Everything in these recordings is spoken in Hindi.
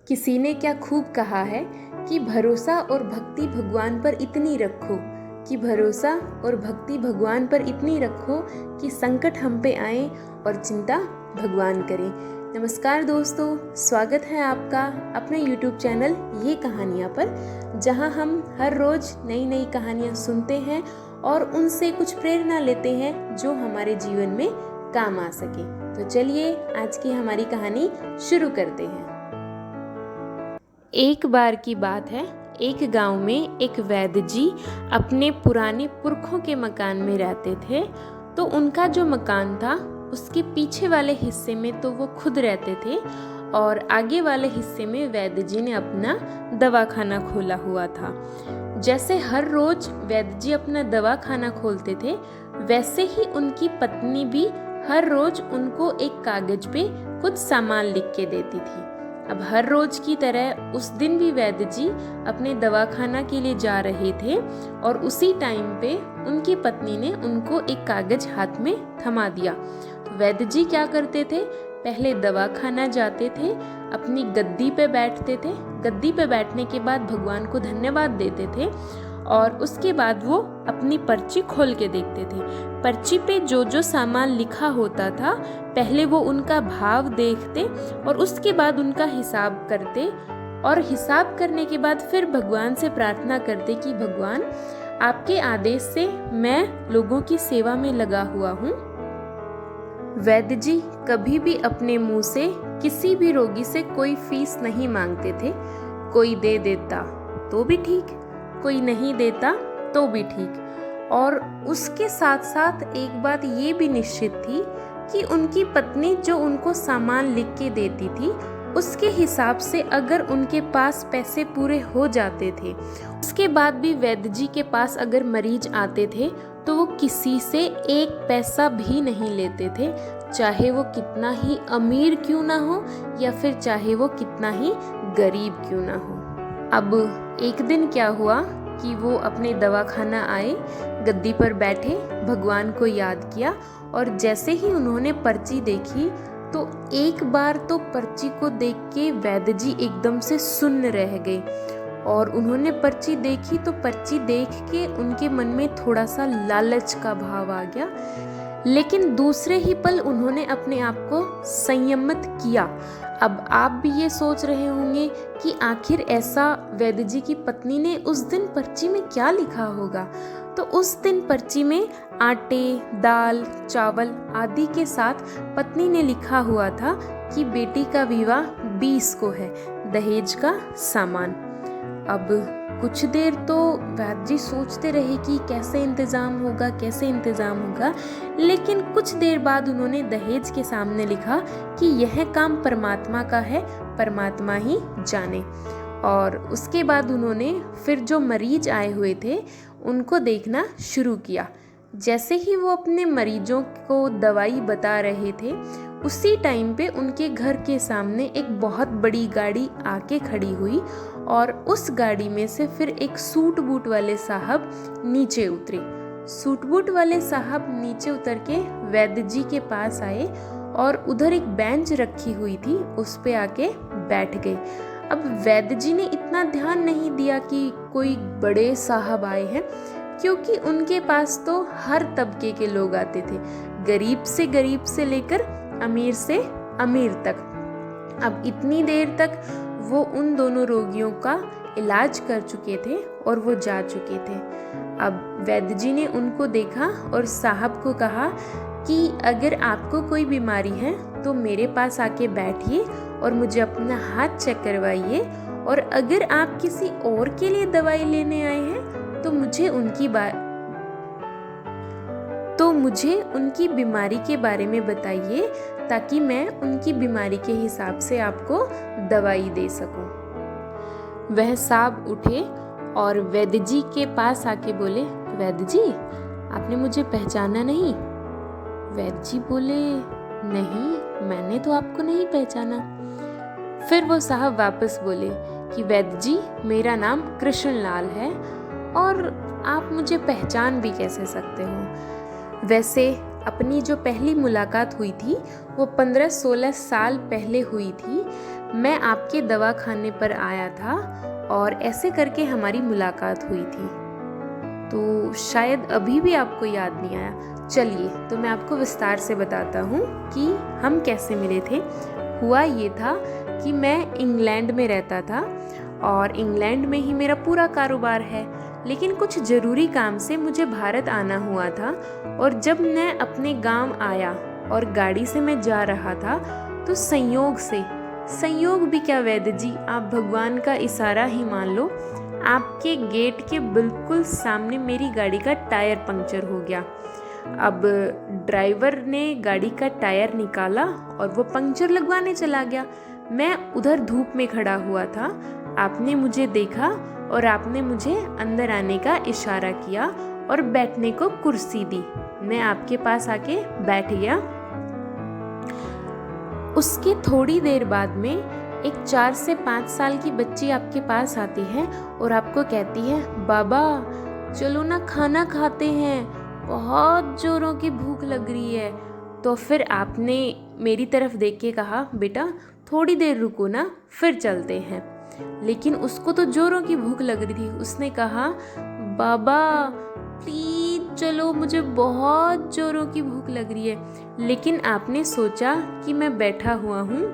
किसी ने क्या खूब कहा है कि भरोसा और भक्ति भगवान पर इतनी रखो, कि भरोसा और भक्ति भगवान पर इतनी रखो कि संकट हम पे आए और चिंता भगवान करे। नमस्कार दोस्तों, स्वागत है आपका अपने YouTube चैनल ये कहानियाँ पर, जहाँ हम हर रोज़ नई नई कहानियाँ सुनते हैं और उनसे कुछ प्रेरणा लेते हैं जो हमारे जीवन में काम आ सके। तो चलिए आज की हमारी कहानी शुरू करते हैं। एक बार की बात है, एक गांव में एक वैद्य जी अपने पुराने पुरखों के मकान में रहते थे। तो उनका जो मकान था उसके पीछे वाले हिस्से में तो वो खुद रहते थे और आगे वाले हिस्से में वैद्य जी ने अपना दवाखाना खोला हुआ था। जैसे हर रोज वैद्य जी अपना दवाखाना खोलते थे, वैसे ही उनकी पत्नी भी हर रोज उनको एक कागज पे कुछ सामान लिख के देती थी। अब हर रोज की तरह उस दिन भी वैद्य जी अपने दवाखाना के लिए जा रहे थे और उसी टाइम पे उनकी पत्नी ने उनको एक कागज हाथ में थमा दिया। तो वैद्य जी क्या करते थे, पहले दवाखाना जाते थे, अपनी गद्दी पे बैठते थे, गद्दी पे बैठने के बाद भगवान को धन्यवाद देते थे और उसके बाद वो अपनी पर्ची खोल के देखते थे। पर्ची पे जो जो सामान लिखा होता था पहले वो उनका भाव देखते और उसके बाद उनका हिसाब करते और हिसाब करने के बाद फिर भगवान से प्रार्थना करते कि भगवान, आपके आदेश से मैं लोगों की सेवा में लगा हुआ हूँ। वैद्य जी कभी भी अपने मुंह से किसी भी रोगी से कोई फीस नहीं मांगते थे। कोई दे देता तो भी ठीक, कोई नहीं देता तो भी ठीक। और उसके साथ साथ एक बात ये भी निश्चित थी कि उनकी पत्नी जो उनको सामान लिख के देती थी उसके हिसाब से अगर उनके पास पैसे पूरे हो जाते थे, उसके बाद भी वैद्य जी के पास अगर मरीज आते थे तो वो किसी से एक पैसा भी नहीं लेते थे, चाहे वो कितना ही अमीर क्यों ना हो या फिर चाहे वो कितना ही गरीब क्यों ना हो। अब एक दिन क्या हुआ कि वो अपने दवाखाना आए, गद्दी पर बैठे, भगवान को याद किया और जैसे ही उन्होंने पर्ची देखी तो एक बार तो पर्ची को देख के वैद्य जी एकदम से सुन्न रह गए और उन्होंने पर्ची देखी तो पर्ची देख के उनके मन में थोड़ा सा लालच का भाव आ गया। लेकिन दूसरे ही पल उन्होंने अपने आप को संयमित किया। अब आप भी ये सोच रहे होंगे कि आखिर ऐसा वैद्य जी की पत्नी ने उस दिन पर्ची में क्या लिखा होगा। तो उस दिन पर्ची में आटे, दाल, चावल आदि के साथ पत्नी ने लिखा हुआ था कि बेटी का विवाह 20 को है, दहेज का सामान। अब कुछ देर तो वैद्य जी सोचते रहे कि कैसे इंतज़ाम होगा, कैसे इंतज़ाम होगा। लेकिन कुछ देर बाद उन्होंने दहेज के सामने लिखा कि यह काम परमात्मा का है, परमात्मा ही जाने। और उसके बाद उन्होंने फिर जो मरीज आए हुए थे उनको देखना शुरू किया। जैसे ही वो अपने मरीजों को दवाई बता रहे थे उसी टाइम पे उनके घर के सामने एक बहुत बड़ी गाड़ी आके खड़ी हुई और उस गाड़ी में से फिर एक सूट बूट वाले साहब नीचे उतरे। सूट बूट वाले साहब नीचे उतर के वैद्य जी के पास आए और उधर एक बेंच रखी हुई थी उस पे आके बैठ गए। अब वैद्य जी ने इतना ध्यान नहीं दिया कि कोई बड़े साहब आए हैं, क्योंकि उनके पास तो हर तबके के लोग आते थे, गरीब से लेकर अमीर से अमीर तक। अब इतनी देर तक वो उन दोनों रोगियों का इलाज कर चुके थे और वो जा चुके थे। अब वैद्य जी ने उनको देखा और साहब को कहा कि अगर आपको कोई बीमारी है तो मेरे पास आके बैठिए और मुझे अपना हाथ चेक करवाइए, और अगर आप किसी और के लिए दवाई लेने आए हैं तो मुझे उनकी बीमारी के बारे में बताइए ताकि मैं उनकी बीमारी के हिसाब से आपको दवाई दे सकूं। वह साहब उठे और वैद्य जी के पास आके बोले, वैद्य जी आपने मुझे पहचाना नहीं? वैद्य जी बोले, नहीं मैंने तो आपको नहीं पहचाना। फिर वो साहब वापस बोले कि वैद्य जी मेरा नाम कृष्णलाल है और आप मुझे पहचान भी कैसे सकते हो। वैसे अपनी जो पहली मुलाकात हुई थी वो 15-16 साल पहले हुई थी। मैं आपके दवा खाने पर आया था और ऐसे करके हमारी मुलाकात हुई थी। तो शायद अभी भी आपको याद नहीं आया। चलिए तो मैं आपको विस्तार से बताता हूँ कि हम कैसे मिले थे। हुआ ये था कि मैं इंग्लैंड में रहता था और इंग्लैंड में ही मेरा पूरा कारोबार है, लेकिन कुछ ज़रूरी काम से मुझे भारत आना हुआ था। और जब मैं अपने गांव आया और गाड़ी से मैं जा रहा था तो संयोग भी क्या वैद्य जी, आप भगवान का इशारा ही मान लो, आपके गेट के बिल्कुल सामने मेरी गाड़ी का टायर पंक्चर हो गया। अब ड्राइवर ने गाड़ी का टायर निकाला और वो पंक्चर लगवाने चला गया। मैं उधर धूप में खड़ा हुआ था। आपने मुझे देखा और आपने मुझे अंदर आने का इशारा किया और बैठने को कुर्सी दी। मैं आपके पास आके बैठ गया। उसके थोड़ी देर बाद में एक 4 से 5 साल की बच्ची आपके पास आती है और आपको कहती है, बाबा चलो ना खाना खाते हैं, बहुत जोरों की भूख लग रही है। तो फिर आपने मेरी तरफ देख के कहा, बेटा थोड़ी देर रुको ना, फिर चलते हैं। लेकिन उसको तो जोरों की भूख लग रही थी। उसने कहा, बाबा प्लीज चलो, मुझे बहुत जोरों की भूख लग रही है। लेकिन आपने सोचा कि मैं बैठा हुआ हूँ,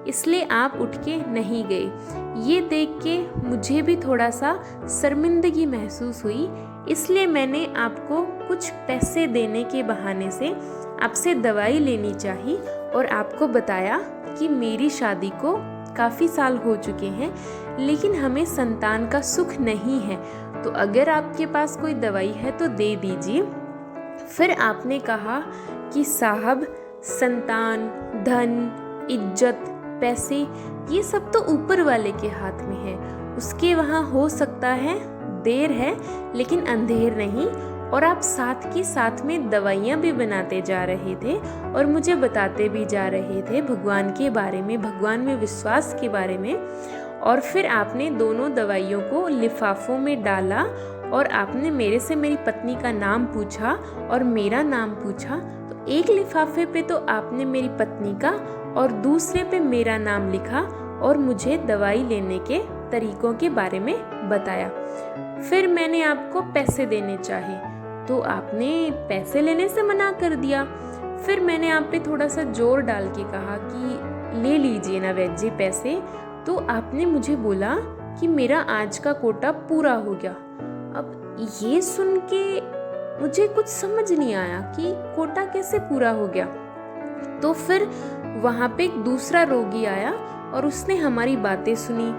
इसलिए आप उठ के नहीं गए। ये देख के मुझे भी थोड़ा सा शर्मिंदगी महसूस हुई, इसलिए मैंने आपको कुछ पैसे देने के बहाने से आपसे दवाई लेनी चाहिए और आपको बताया कि मेरी शादी को काफ़ी साल हो चुके हैं, लेकिन हमें संतान का सुख नहीं है, तो अगर आपके पास कोई दवाई है तो दे दीजिए। फिर आपने कहा कि साहब, संतान, धन, इज्जत, पैसे ये सब तो ऊपर वाले के हाथ में है, उसके वहाँ हो सकता है देर है लेकिन अंधेर नहीं। और आप साथ के साथ में दवाइयाँ भी बनाते जा रहे थे और मुझे बताते भी जा रहे थे भगवान के बारे में, भगवान में विश्वास के बारे में। और फिर आपने दोनों दवाइयों को लिफाफों में डाला और आपने मेरे से मेरी पत्नी का नाम पूछा और मेरा नाम पूछा। तो एक लिफाफे पे तो आपने मेरी पत्नी का और दूसरे पे मेरा नाम लिखा और मुझे दवाई लेने के तरीकों के बारे में बताया। फिर मैंने आपको पैसे देने चाहे तो आपने पैसे लेने से मना कर दिया। फिर मैंने आप पे थोड़ा सा जोर डाल के कहा कि ले लीजिए ना वैद्य जी पैसे, तो आपने मुझे बोला कि मेरा आज का कोटा पूरा हो गया। अब ये सुन के मुझे कुछ समझ नहीं आया कि कोटा कैसे पूरा हो गया। तो फिर वहाँ पे एक दूसरा रोगी आया और उसने हमारी बातें सुनी।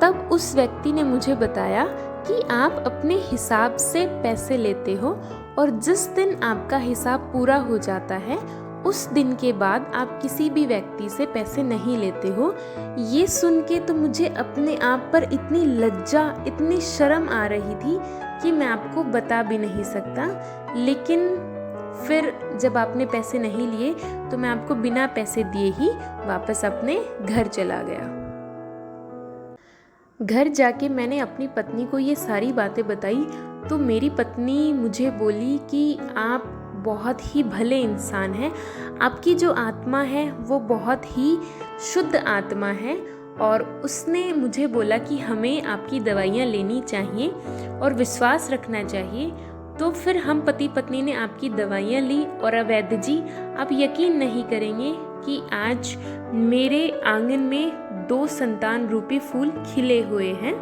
तब उस व्यक्ति ने मुझे बताया कि आप अपने हिसाब से पैसे लेते हो और जिस दिन आपका हिसाब पूरा हो जाता है उस दिन के बाद आप किसी भी व्यक्ति से पैसे नहीं लेते हो। ये सुन के तो मुझे अपने आप पर इतनी लज्जा, इतनी शर्म आ रही थी कि मैं आपको बता भी नहीं सकता। लेकिन फिर जब आपने पैसे नहीं लिए तो मैं आपको बिना पैसे दिए ही वापस अपने घर चला गया। घर जाके मैंने अपनी पत्नी को ये सारी बातें बताई तो मेरी पत्नी मुझे बोली कि आप बहुत ही भले इंसान हैं, आपकी जो आत्मा है वो बहुत ही शुद्ध आत्मा है। और उसने मुझे बोला कि हमें आपकी दवाइयाँ लेनी चाहिए और विश्वास रखना चाहिए। तो फिर हम पति पत्नी ने आपकी दवाइयाँ ली और अब वैद्य जी आप यकीन नहीं करेंगे कि आज मेरे आंगन में 2 संतान रूपी फूल खिले हुए हैं।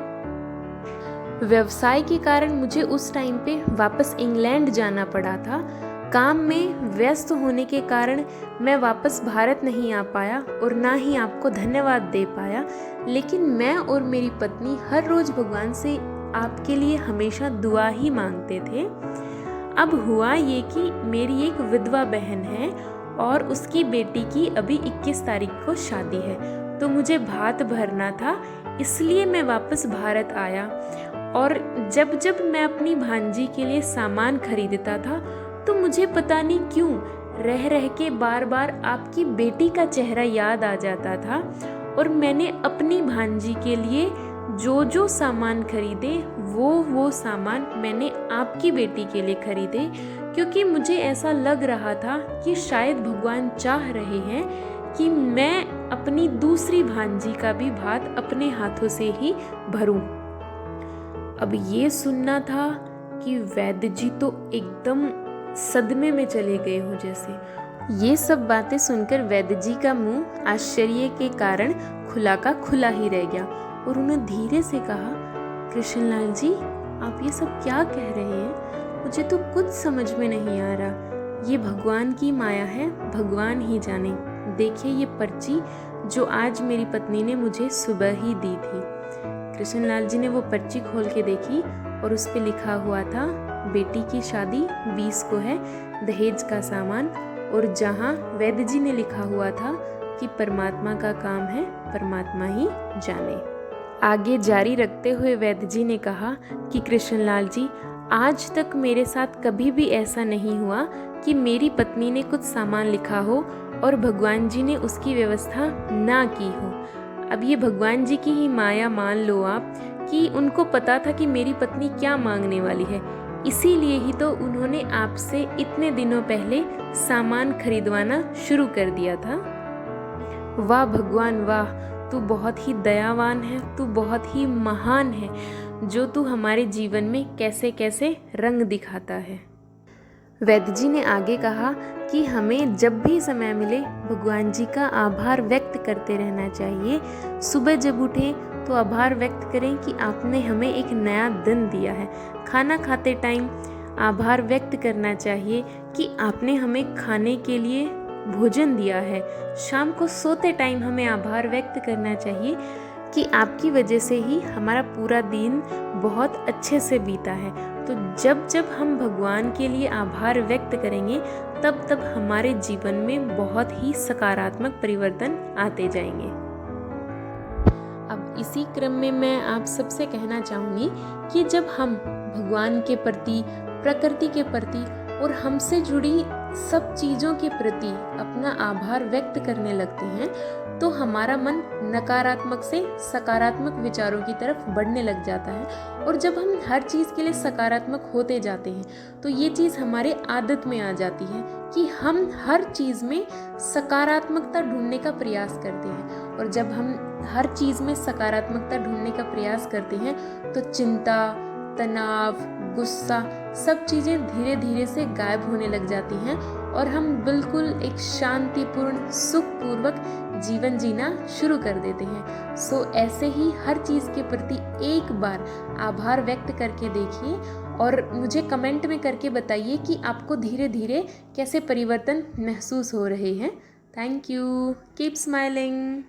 व्यवसाय के कारण मुझे उस टाइम पे वापस इंग्लैंड जाना पड़ा था। काम में व्यस्त होने के कारण मैं वापस भारत नहीं आ पाया और ना ही आपको धन्यवाद दे पाया। लेकिन मैं और मेरी पत्नी हर रोज भगवान से आपके लिए हमेशा दुआ ही मांगते थे। अब हुआ ये कि मेरी एक विधवा बहन है और उसकी बेटी की अभी 21 तारीख को शादी है, तो मुझे भात भरना था, इसलिए मैं वापस भारत आया। और जब जब मैं अपनी भांजी के लिए सामान खरीदता था तो मुझे पता नहीं क्यों रह रह के बार बार आपकी बेटी का चेहरा याद आ जाता था। और मैंने अपनी भांजी के लिए जो जो सामान खरीदे वो सामान मैंने आपकी बेटी के लिए खरीदे, क्योंकि मुझे ऐसा लग रहा था कि शायद भगवान चाह रहे हैं कि मैं अपनी दूसरी भांजी का भी भात अपने हाथों से ही भरूं। अब ये सुनना था कि वैद्य जी तो एकदम सदमे में चले गए हो जैसे। ये सब बातें सुनकर वैद्य जी का मुंह आश्चर्य के कारण खुला का खुला ही रह गया और उन्होंने धीरे से कहा, कृष्णलाल जी, आप ये सब क्या कह रहे हैं? मुझे तो कुछ समझ में नहीं आ रहा। ये भगवान की माया है, भगवान ही जाने। देखिए ये पर्ची जो आज मेरी पत्नी ने मुझे सुबह ही दी थी। कृष्णलाल जी ने वो पर्ची खोल के देखी और उस पे लिखा हुआ था, बेटी की शादी 20 को है, दहेज का सामान। और जहाँ वैद्य जी ने लिखा हुआ था कि परमात्मा का काम है, परमात्मा ही जाने। आगे जारी रखते हुए वैद्य जी ने कहा कि कृष्णलाल जी, आज तक मेरे साथ कभी भी ऐसा नहीं हुआ कि मेरी पत्नी ने कुछ सामान लिखा हो और भगवान जी ने उसकी व्यवस्था ना की हो। अब ये भगवान जी की ही माया मान लो आप कि उनको पता था कि मेरी पत्नी क्या मांगने वाली है, इसीलिए ही तो उन्होंने आपसे इतने दिनों पहले सामान खरीदवाना शुरू कर दिया था। वाह भगवान वाह, तू बहुत ही दयावान है, तू बहुत ही महान है, जो तू हमारे जीवन में कैसे कैसे रंग दिखाता है। वैद्य जी ने आगे कहा कि हमें जब भी समय मिले भगवान जी का आभार व्यक्त करते रहना चाहिए। सुबह जब उठें तो आभार व्यक्त करें कि आपने हमें एक नया दिन दिया है। खाना खाते टाइम आभार व्यक्त करना चाहिए कि आपने हमें खाने के लिए भोजन दिया है। शाम को सोते टाइम हमें आभार व्यक्त करना चाहिए कि आपकी वजह से ही हमारा पूरा दिन बहुत अच्छे से बीता है। तो जब जब हम भगवान के लिए आभार व्यक्त करेंगे तब तब हमारे जीवन में बहुत ही सकारात्मक परिवर्तन आते जाएंगे। अब इसी क्रम में मैं आप सबसे कहना चाहूँगी कि जब हम भगवान के प्रति, प्रकृति के प्रति और हमसे जुड़ी सब चीज़ों के प्रति अपना आभार व्यक्त करने लगते हैं तो हमारा मन नकारात्मक से सकारात्मक विचारों की तरफ बढ़ने लग जाता है। और जब हम हर चीज़ के लिए सकारात्मक होते जाते हैं तो ये चीज़ हमारे आदत में आ जाती है कि हम हर चीज़ में सकारात्मकता ढूंढने का प्रयास करते हैं। और जब हम हर चीज़ में सकारात्मकता ढूंढने का प्रयास करते हैं तो चिंता, तनाव, गुस्सा सब चीज़ें धीरे धीरे से गायब होने लग जाती हैं और हम बिल्कुल एक शांतिपूर्ण, सुखपूर्वक जीवन जीना शुरू कर देते हैं। सो ऐसे ही हर चीज़ के प्रति एक बार आभार व्यक्त करके देखिए और मुझे कमेंट में करके बताइए कि आपको धीरे धीरे कैसे परिवर्तन महसूस हो रहे हैं। Thank you, keep smiling.